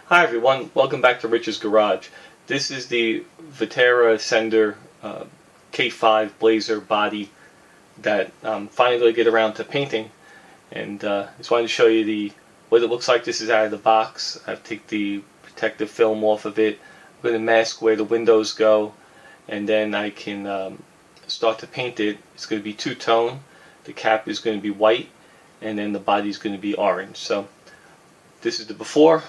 Hi everyone, welcome back to Rich's Garage. This is the Vaterra Ascender K5 Blazer body that I'm finally going to get around to painting, and just wanted to show you what it looks like. This is out of the box. I've taken the protective film off of it. I'm going to mask where the windows go, and then I can start to paint it. It's going to be two-tone. The cap is going to be white, and then the body is going to be orange. So this is the before.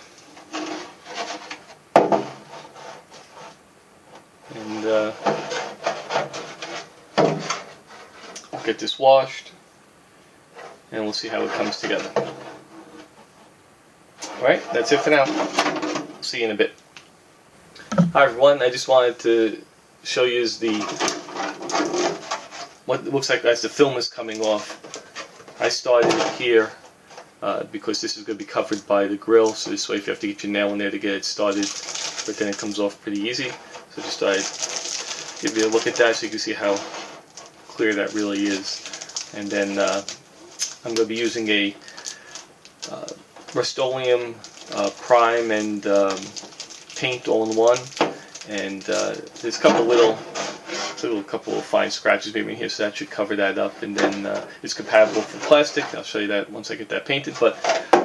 And we'll get this washed and we'll see how it comes together. Alright, that's it for now. See you in a bit. Hi everyone, I just wanted to show you what it looks like as the film is coming off. I started here because this is going to be covered by the grill, so this way if you have to get your nail in there to get it started, but then it comes off pretty easy. So just thought I'd give you a look at that so you can see how clear that really is. And then I'm going to be using a Rust-Oleum prime and paint all in one. And there's a couple of fine scratches maybe in here, so that should cover that up. And then it's compatible for plastic. I'll show you that once I get that painted. But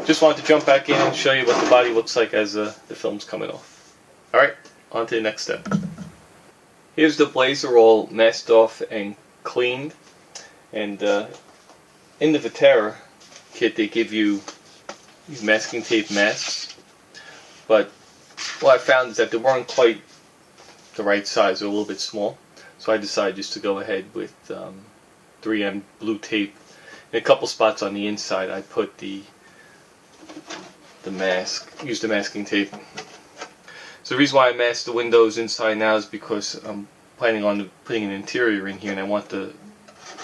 just wanted to jump back in and show you what the body looks like as the film's coming off. Alright, on to the next step. Here's the Blazer all masked off and cleaned. And in the Vaterra kit they give you these masking tape masks. But what I found is that they weren't quite the right size, they're a little bit small. So I decided just to go ahead with 3M blue tape. In a couple spots on the inside I put used the masking tape. So the reason why I masked the windows inside now is because I'm planning on putting an interior in here and I want the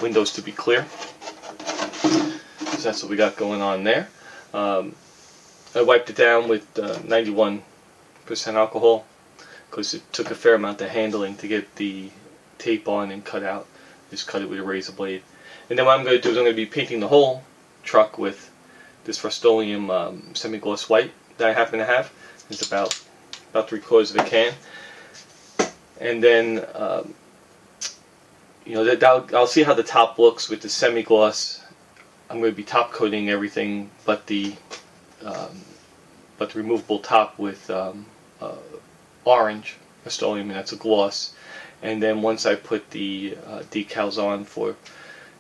windows to be clear. So that's what we got going on there. I wiped it down with 91% alcohol because it took a fair amount of handling to get the tape on and cut out. Just cut it with a razor blade. And then what I'm going to do is I'm going to be painting the whole truck with this Rust-Oleum semi-gloss white that I happen to have. It's about 3/4 of a can. And then I'll see how the top looks with the semi-gloss. I'm going to be top coating everything but the removable top with orange Rust-Oleum, and that's a gloss. And then once I put the decals on for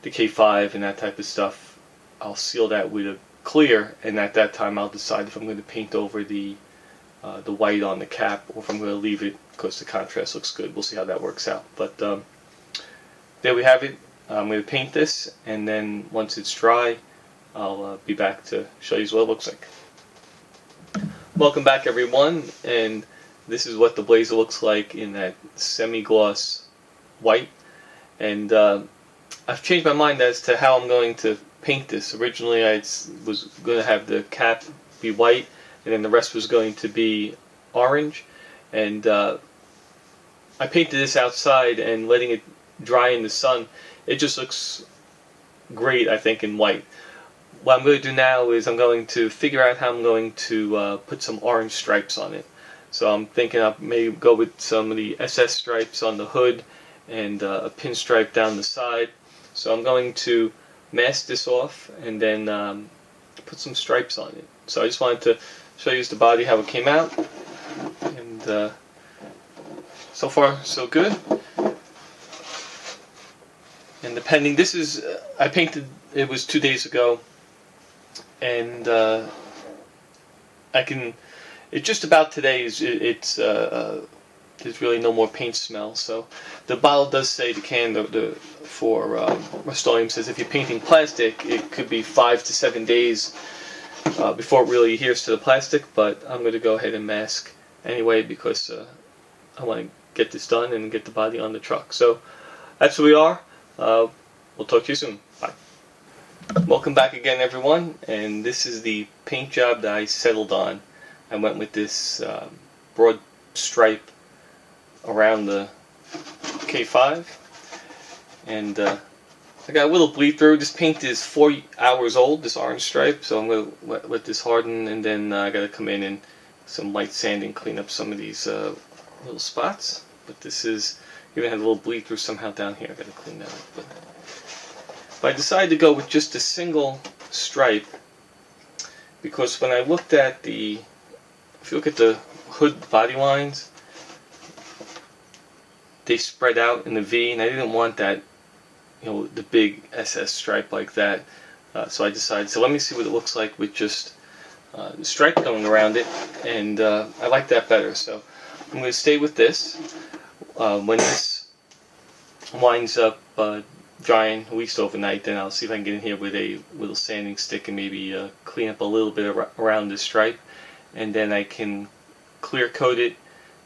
the K5 and that type of stuff, I'll seal that with a clear, and at that time I'll decide if I'm going to paint over the white on the cap or if I'm going to leave it because the contrast looks good. We'll see how that works out. But there we have it. I'm going to paint this, and then once it's dry I'll be back to show you what it looks like. Welcome back everyone, and this is what the Blazer looks like in that semi-gloss white. And I've changed my mind as to how I'm going to paint this. Originally I was going to have the cap be white and then the rest was going to be orange. And I painted this outside and letting it dry in the sun. It just looks great, I think, in white. What I'm going to do now is I'm going to figure out how I'm going to put some orange stripes on it. So I'm thinking I'll maybe go with some of the SS stripes on the hood and a pinstripe down the side. So I'm going to mask this off and then put some stripes on it. So I just wanted to show you the body, how it came out. And so far so good. And the pending, this is, I painted, it was 2 days ago. And it's just about today. There's really no more paint smell. So the bottle does say, the can for Rust-Oleum says if you're painting plastic, it could be 5 to 7 days before it really adheres to the plastic. But I'm going to go ahead and mask anyway because I want to get this done and get the body on the truck. So that's where we are. We'll talk to you soon. Bye. Welcome back again everyone, and this is the paint job that I settled on. I went with this broad stripe around the K5, and I got a little bleed through. This paint is 4 hours old, this orange stripe, so I'm going to let this harden, and then I got to come in and some light sanding, clean up some of these little spots. But this is, even had a little bleed through somehow down here. I got to clean that up. But I decided to go with just a single stripe because when I looked at the, if you look at the hood body lines, they spread out in the V, and I didn't want that, the big SS stripe like that. So I decided, so let me see what it looks like with just the stripe going around it, and I like that better. So I'm going to stay with this. When this winds up drying at least overnight, then I'll see if I can get in here with a little sanding stick and maybe clean up a little bit around this stripe, and then I can clear coat it,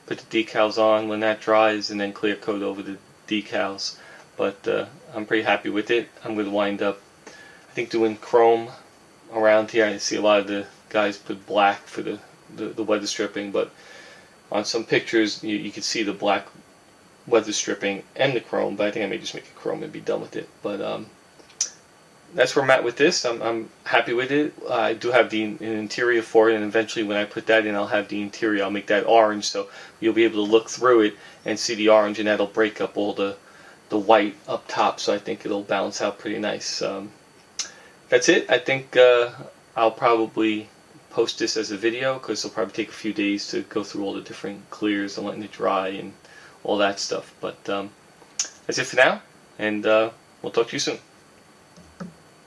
put the decals on when that dries, and then clear coat over the decals. But I'm pretty happy with it. I'm going to wind up, I think, doing chrome around here. I see a lot of the guys put black for the weather stripping, but on some pictures you can see the black weather stripping and the chrome, but I think I may just make it chrome and be done with it. But that's where I'm at with this. I'm happy with it. I do have an interior for it, and eventually when I put that in, I'll have the interior. I'll make that orange, so you'll be able to look through it and see the orange, and that'll break up all the white up top, so I think it'll balance out pretty nice. That's it. I think I'll probably post this as a video because it'll probably take a few days to go through all the different clears and letting it dry and all that stuff. But that's it for now, and we'll talk to you soon.